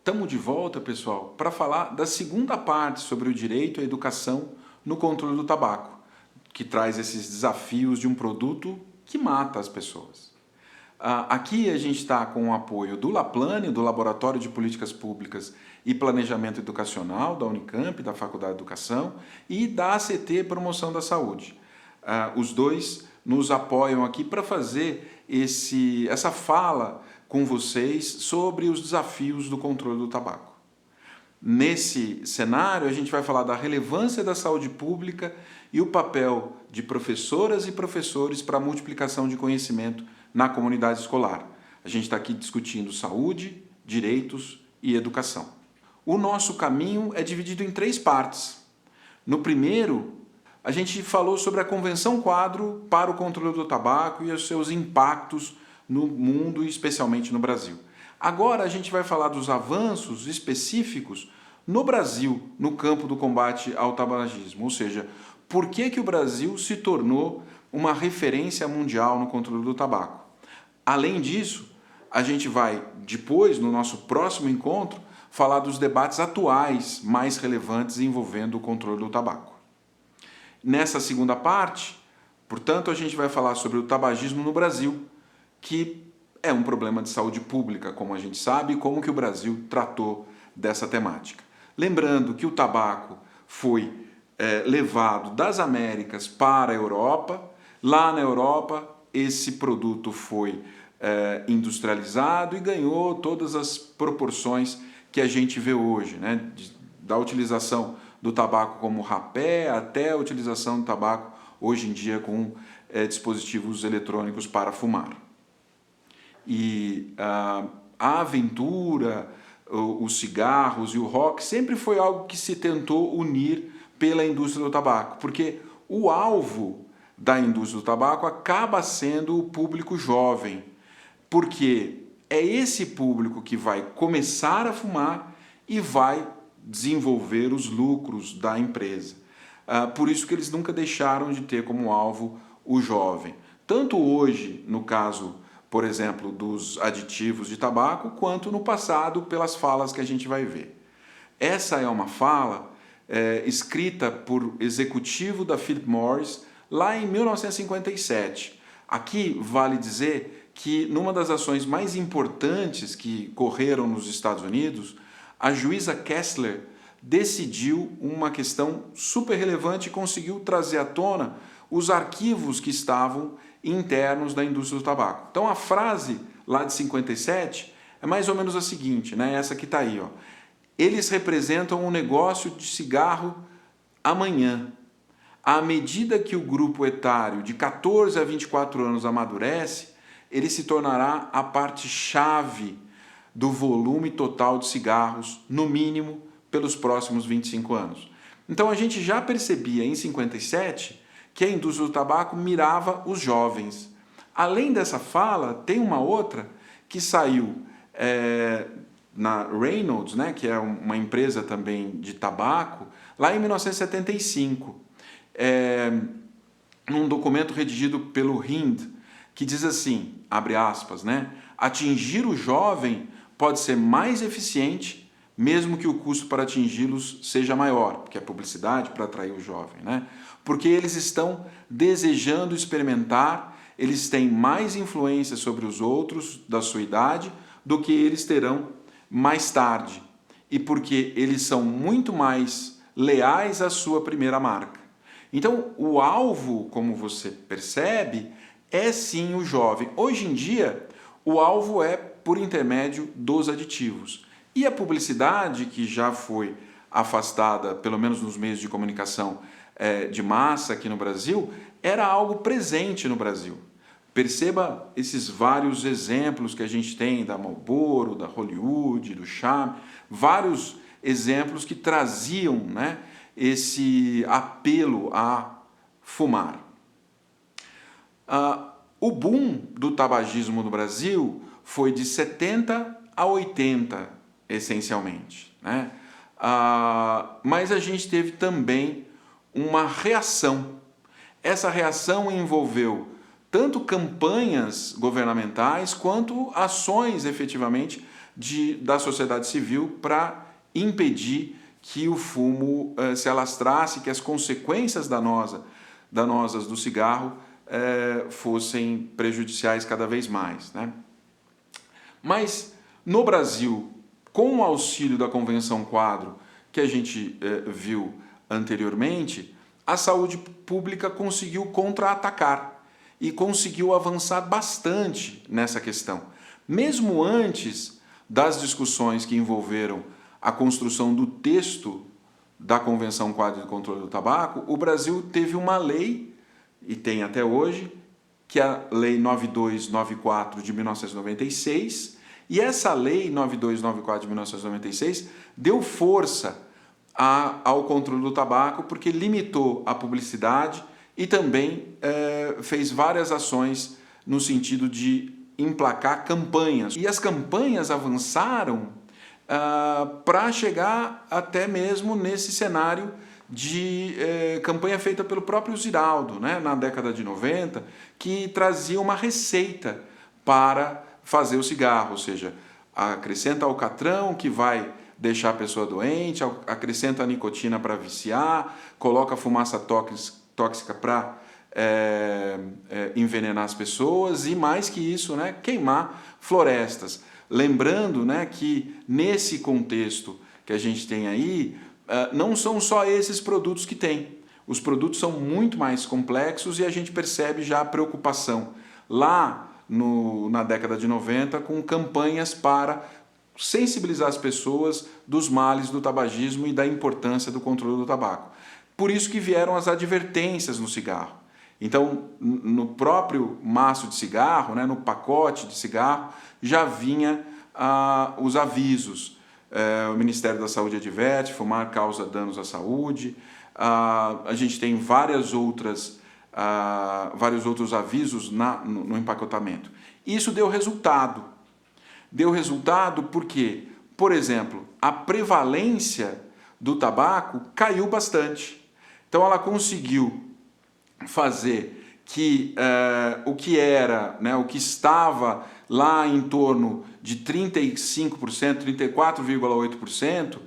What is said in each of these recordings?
Estamos de volta, pessoal, para falar da segunda parte sobre o direito à educação no controle do tabaco, que traz esses desafios de um produto que mata as pessoas. Aqui a gente está com o apoio do LAPLANE, do Laboratório de Políticas Públicas e Planejamento Educacional, da Unicamp, da Faculdade de Educação, e da ACT Promoção da Saúde. Os dois nos apoiam aqui para fazer essa fala com vocês sobre os desafios do controle do tabaco. Nesse cenário, a gente vai falar da relevância da saúde pública e o papel de professoras e professores para a multiplicação de conhecimento na comunidade escolar. A gente está aqui discutindo saúde, direitos e educação. O nosso caminho é dividido em 3 partes. No primeiro, a gente falou sobre a Convenção Quadro para o Controle do Tabaco e os seus impactos no mundo e especialmente no Brasil. Agora a gente vai falar dos avanços específicos no Brasil, no campo do combate ao tabagismo, ou seja, por que o Brasil se tornou uma referência mundial no controle do tabaco. Além disso, a gente vai, depois, no nosso próximo encontro, falar dos debates atuais mais relevantes envolvendo o controle do tabaco. Nessa segunda parte, portanto, a gente vai falar sobre o tabagismo no Brasil, que é um problema de saúde pública, como a gente sabe, e como que o Brasil tratou dessa temática. Lembrando que o tabaco foi levado das Américas para a Europa. Lá na Europa, esse produto foi industrializado e ganhou todas as proporções que a gente vê hoje, né? Da utilização do tabaco como rapé até a utilização do tabaco hoje em dia com dispositivos eletrônicos para fumar. E a aventura, os cigarros e o rock sempre foi algo que se tentou unir pela indústria do tabaco, porque o alvo da indústria do tabaco acaba sendo o público jovem, porque é esse público que vai começar a fumar e vai desenvolver os lucros da empresa. Por isso que eles nunca deixaram de ter como alvo o jovem. Tanto hoje, no caso, por exemplo, dos aditivos de tabaco, quanto no passado, pelas falas que a gente vai ver. Essa é uma fala escrita por executivo da Philip Morris, lá em 1957. Aqui vale dizer que, numa das ações mais importantes que correram nos Estados Unidos, a juíza Kessler decidiu uma questão super relevante e conseguiu trazer à tona os arquivos que estavam internos da indústria do tabaco. Então a frase lá de 57 é mais ou menos a seguinte, né? Essa que está aí, ó. Eles representam um negócio de cigarro amanhã. À medida que o grupo etário de 14 a 24 anos amadurece, ele se tornará a parte-chave do volume total de cigarros, no mínimo, pelos próximos 25 anos. Então a gente já percebia em 57 que a indústria do tabaco mirava os jovens. Além dessa fala, tem uma outra que saiu na Reynolds, né, que é uma empresa também de tabaco, lá em 1975, num documento redigido pelo Hind, que diz assim, abre aspas, né, atingir o jovem pode ser mais eficiente, mesmo que o custo para atingi-los seja maior, porque é publicidade para atrair o jovem, né? Porque eles estão desejando experimentar, eles têm mais influência sobre os outros da sua idade do que eles terão mais tarde, e porque eles são muito mais leais à sua primeira marca. Então, o alvo, como você percebe, é sim o jovem. Hoje em dia, o alvo é por intermédio dos aditivos. E a publicidade, que já foi afastada, pelo menos nos meios de comunicação de massa aqui no Brasil, era algo presente no Brasil. Perceba esses vários exemplos que a gente tem da Marlboro, da Hollywood, do Charme, vários exemplos que traziam, né, esse apelo a fumar. O boom do tabagismo no Brasil foi de 70 a 80, essencialmente, né? Mas a gente teve também uma reação. Essa reação envolveu tanto campanhas governamentais quanto ações, efetivamente, da sociedade civil para impedir que o fumo se alastrasse, que as consequências danosas do cigarro fossem prejudiciais cada vez mais, né? Mas no Brasil, com o auxílio da Convenção Quadro, que a gente viu anteriormente, a saúde pública conseguiu contra-atacar e conseguiu avançar bastante nessa questão. Mesmo antes das discussões que envolveram a construção do texto da Convenção Quadro de Controle do Tabaco, o Brasil teve uma lei, e tem até hoje, que é a Lei 9294 de 1996, e essa Lei 9294 de 1996 deu força ao controle do tabaco porque limitou a publicidade e também fez várias ações no sentido de emplacar campanhas. E as campanhas avançaram para chegar até mesmo nesse cenário de campanha feita pelo próprio Ziraldo, né, na década de 90, que trazia uma receita para fazer o cigarro, ou seja, acrescenta alcatrão que vai deixar a pessoa doente, acrescenta a nicotina para viciar, coloca fumaça tóxica para envenenar as pessoas e, mais que isso, né, queimar florestas. Lembrando, né, que nesse contexto que a gente tem aí, não são só esses produtos que tem. Os produtos são muito mais complexos e a gente percebe já a preocupação lá na década de 90 com campanhas para sensibilizar as pessoas dos males do tabagismo e da importância do controle do tabaco. Por isso que vieram as advertências no cigarro. Então, no próprio maço de cigarro, né, no pacote de cigarro, já vinha os avisos. O Ministério da Saúde adverte, fumar causa danos à saúde. A gente tem vários outros avisos no empacotamento. Isso deu resultado. Deu resultado porque, por exemplo, a prevalência do tabaco caiu bastante. Então ela conseguiu fazer que o que era, né, o que estava lá em torno de 35%, 34,8%,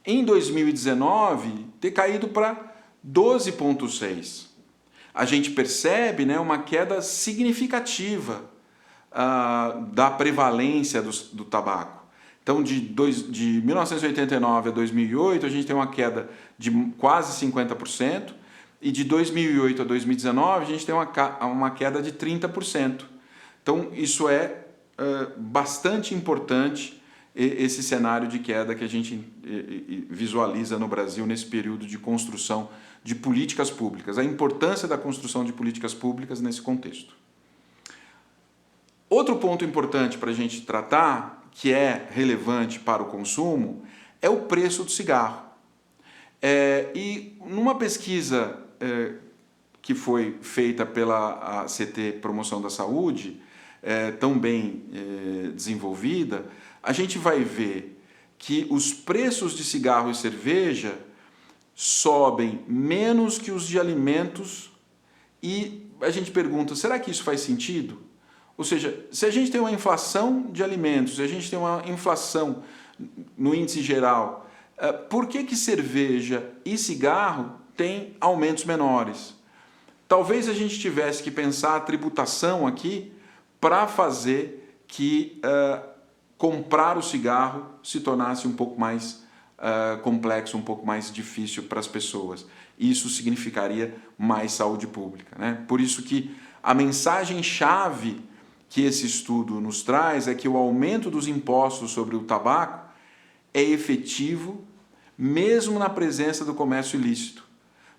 em 2019 ter caído para 12,6%. A gente percebe, né, uma queda significativa da prevalência do tabaco. Então, de 1989 a 2008, a gente tem uma queda de quase 50%, e de 2008 a 2019, a gente tem uma queda de 30%. Então, isso é bastante importante, esse cenário de queda que a gente visualiza no Brasil nesse período de construção de políticas públicas, a importância da construção de políticas públicas nesse contexto. Outro ponto importante para a gente tratar, que é relevante para o consumo, é o preço do cigarro. E numa pesquisa que foi feita pela ACT Promoção da Saúde, tão bem desenvolvida, a gente vai ver que os preços de cigarro e cerveja sobem menos que os de alimentos e a gente pergunta, será que isso faz sentido? Ou seja, se a gente tem uma inflação de alimentos, se a gente tem uma inflação no índice geral, por que cerveja e cigarro têm aumentos menores? Talvez a gente tivesse que pensar a tributação aqui para fazer que comprar o cigarro se tornasse um pouco mais complexo, um pouco mais difícil para as pessoas. Isso significaria mais saúde pública, né? Por isso que a mensagem-chave que esse estudo nos traz é que o aumento dos impostos sobre o tabaco é efetivo mesmo na presença do comércio ilícito.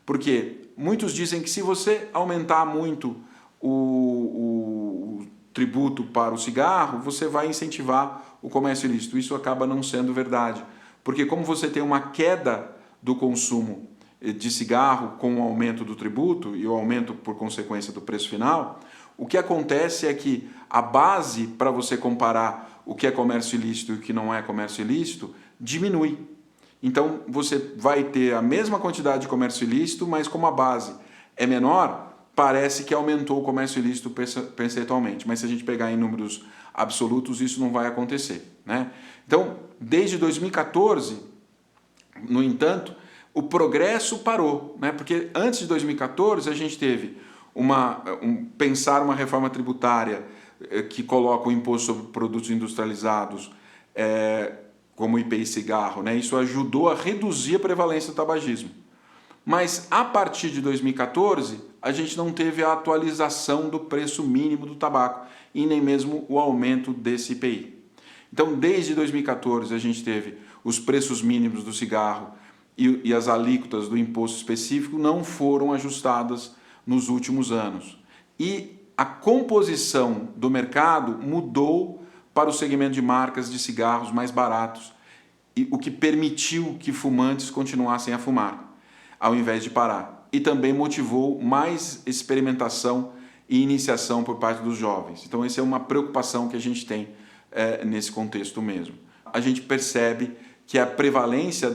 Porque muitos dizem que se você aumentar muito o tributo para o cigarro, você vai incentivar o comércio ilícito. Isso acaba não sendo verdade. Porque como você tem uma queda do consumo de cigarro com o aumento do tributo e o aumento por consequência do preço final, o que acontece é que a base para você comparar o que é comércio ilícito e o que não é comércio ilícito diminui. Então você vai ter a mesma quantidade de comércio ilícito, mas como a base é menor, parece que aumentou o comércio ilícito percentualmente. Mas se a gente pegar em números absolutos isso não vai acontecer, né? Então, desde 2014, no entanto, o progresso parou, né? Porque antes de 2014 a gente teve pensar uma reforma tributária que coloca o imposto sobre produtos industrializados como IPI e cigarro, né? Isso ajudou a reduzir a prevalência do tabagismo. Mas a partir de 2014 a gente não teve a atualização do preço mínimo do tabaco e nem mesmo o aumento desse IPI. Então, desde 2014 a gente teve os preços mínimos do cigarro e as alíquotas do imposto específico não foram ajustadas nos últimos anos. E a composição do mercado mudou para o segmento de marcas de cigarros mais baratos, o que permitiu que fumantes continuassem a fumar, ao invés de parar. E também motivou mais experimentação e iniciação por parte dos jovens. Então, essa é uma preocupação que a gente tem nesse contexto mesmo. A gente percebe que a prevalência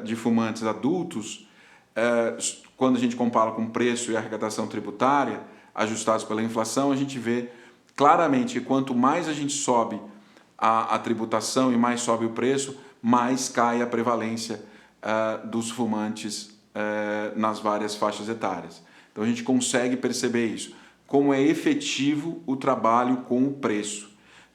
de fumantes adultos, quando a gente compara com preço e arrecadação tributária, ajustados pela inflação, a gente vê claramente que quanto mais a gente sobe a tributação e mais sobe o preço, mais cai a prevalência dos fumantes nas várias faixas etárias. Então a gente consegue perceber isso, como é efetivo o trabalho com o preço.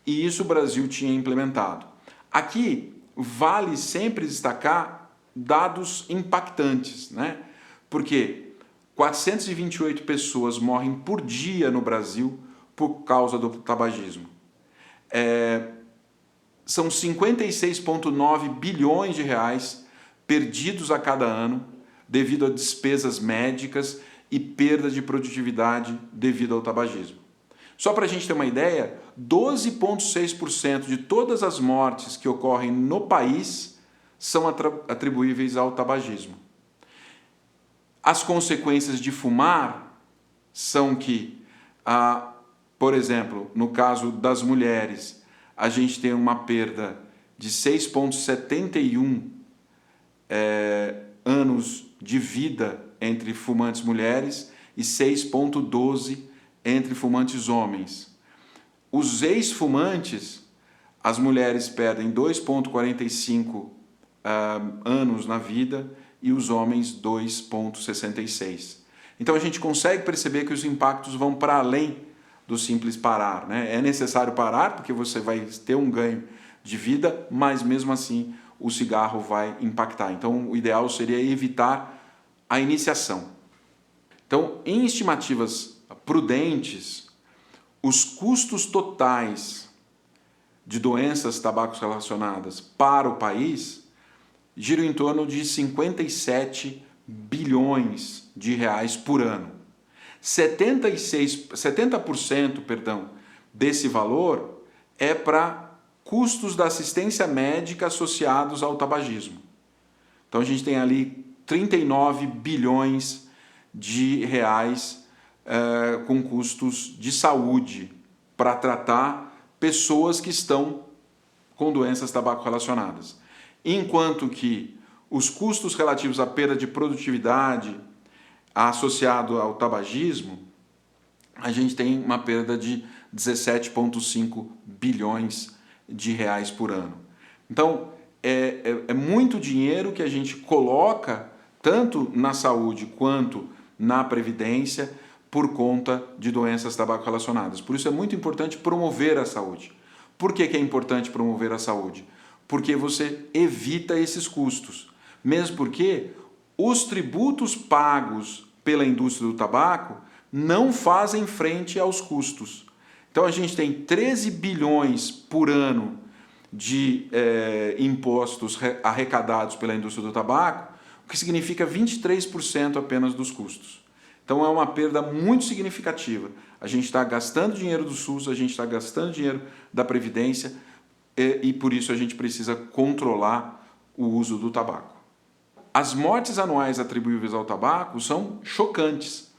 E isso o Brasil tinha implementado. Aqui vale sempre destacar dados impactantes, né? Porque 428 pessoas morrem por dia no Brasil por causa do tabagismo. São 56,9 bilhões de reais perdidos a cada ano devido a despesas médicas e perda de produtividade devido ao tabagismo. Só para a gente ter uma ideia, 12,6% de todas as mortes que ocorrem no país são atribuíveis ao tabagismo. As consequências de fumar são que, por exemplo, no caso das mulheres, a gente tem uma perda de 6,71 anos de vida entre fumantes mulheres e 6,12 entre fumantes homens. Os ex-fumantes, as mulheres perdem 2,45 anos na vida e os homens 2,66. Então a gente consegue perceber que os impactos vão para além do simples parar, né? É necessário parar porque você vai ter um ganho de vida, mas mesmo assim o cigarro vai impactar. Então o ideal seria evitar a iniciação. Então, em estimativas prudentes, os custos totais de doenças tabaco relacionadas para o país giram em torno de 57 bilhões de reais por ano. 70% desse valor é para custos da assistência médica associados ao tabagismo. Então a gente tem ali 39 bilhões de reais com custos de saúde para tratar pessoas que estão com doenças tabaco relacionadas. Enquanto que os custos relativos à perda de produtividade associado ao tabagismo, a gente tem uma perda de 17,5 bilhões de reais por ano. Então, é muito dinheiro que a gente coloca tanto na saúde quanto na previdência por conta de doenças tabaco relacionadas. Por isso é muito importante promover a saúde. Por que é importante promover a saúde? Porque você evita esses custos. Mesmo porque os tributos pagos pela indústria do tabaco não fazem frente aos custos. Então a gente tem 13 bilhões por ano de impostos arrecadados pela indústria do tabaco, o que significa 23% apenas dos custos. Então é uma perda muito significativa. A gente está gastando dinheiro do SUS, a gente está gastando dinheiro da Previdência e por isso a gente precisa controlar o uso do tabaco. As mortes anuais atribuíveis ao tabaco são chocantes.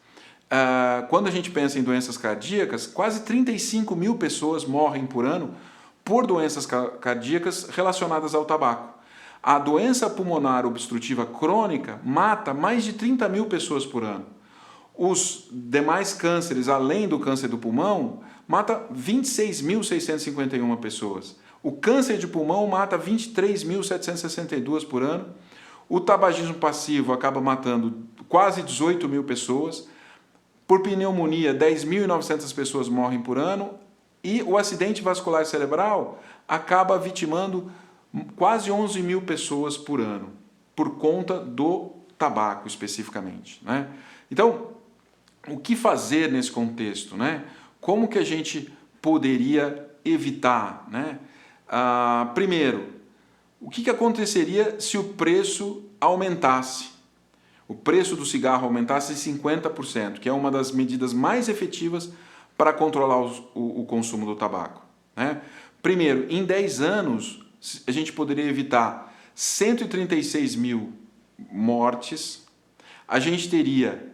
Quando a gente pensa em doenças cardíacas, quase 35 mil pessoas morrem por ano por doenças cardíacas relacionadas ao tabaco. A doença pulmonar obstrutiva crônica mata mais de 30 mil pessoas por ano. Os demais cânceres, além do câncer do pulmão, mata 26.651 pessoas. O câncer de pulmão mata 23.762 por ano. O tabagismo passivo acaba matando quase 18 mil pessoas. Por pneumonia, 10.900 pessoas morrem por ano. E o acidente vascular cerebral acaba vitimando quase 11 mil pessoas por ano, por conta do tabaco especificamente, né? Então, o que fazer nesse contexto, né? Como que a gente poderia evitar, né? Primeiro, o que aconteceria se o preço aumentasse? O preço do cigarro aumentasse 50%, que é uma das medidas mais efetivas para controlar o consumo do tabaco, né? Primeiro, em 10 anos, a gente poderia evitar 136 mil mortes, a gente teria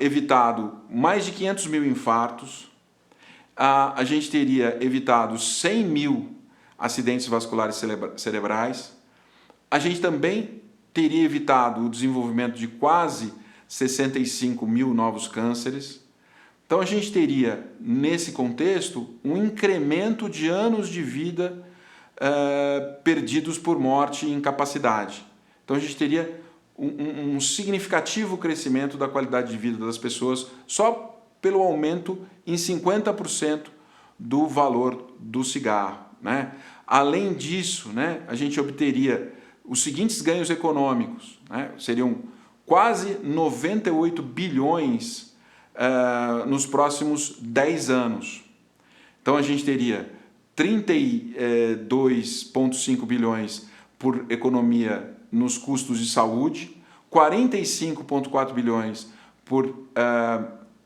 evitado mais de 500 mil infartos, a gente teria evitado 100 mil acidentes vasculares cerebrais, a gente também teria evitado o desenvolvimento de quase 65 mil novos cânceres. Então a gente teria, nesse contexto, um incremento de anos de vida perdidos por morte e incapacidade. Então a gente teria um significativo crescimento da qualidade de vida das pessoas só pelo aumento em 50% do valor do cigarro, né? Além disso, né, a gente obteria os seguintes ganhos econômicos, né? Seriam quase 98 bilhões nos próximos 10 anos. Então a gente teria 32,5 bilhões por economia nos custos de saúde, 45,4 bilhões por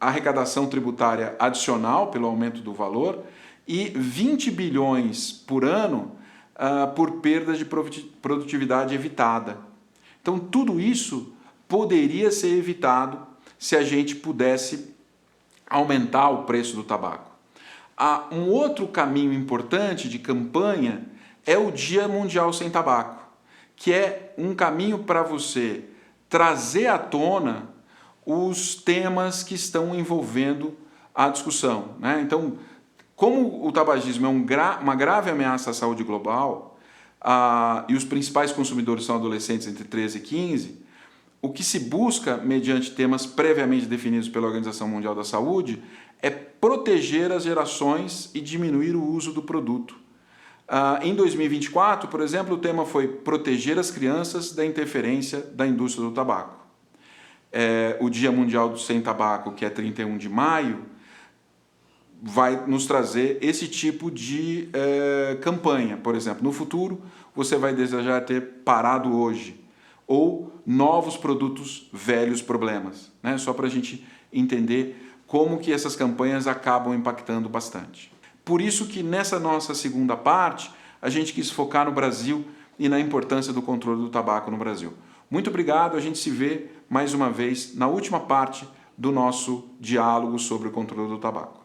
arrecadação tributária adicional pelo aumento do valor e 20 bilhões por ano por perdas de produtividade evitada. Então tudo isso poderia ser evitado se a gente pudesse aumentar o preço do tabaco. Um outro caminho importante de campanha é o Dia Mundial Sem Tabaco, que é um caminho para você trazer à tona os temas que estão envolvendo a discussão, né? Então, como o tabagismo é uma grave ameaça à saúde global e os principais consumidores são adolescentes entre 13 e 15, o que se busca, mediante temas previamente definidos pela Organização Mundial da Saúde, é proteger as gerações e diminuir o uso do produto. Em 2024, por exemplo, o tema foi proteger as crianças da interferência da indústria do tabaco. O Dia Mundial Sem Tabaco, que é 31 de maio, vai nos trazer esse tipo de campanha. Por exemplo, no futuro, você vai desejar ter parado hoje, ou novos produtos, velhos problemas, né? Só para a gente entender como que essas campanhas acabam impactando bastante. Por isso que nessa nossa segunda parte, a gente quis focar no Brasil e na importância do controle do tabaco no Brasil. Muito obrigado, a gente se vê mais uma vez na última parte do nosso diálogo sobre o controle do tabaco.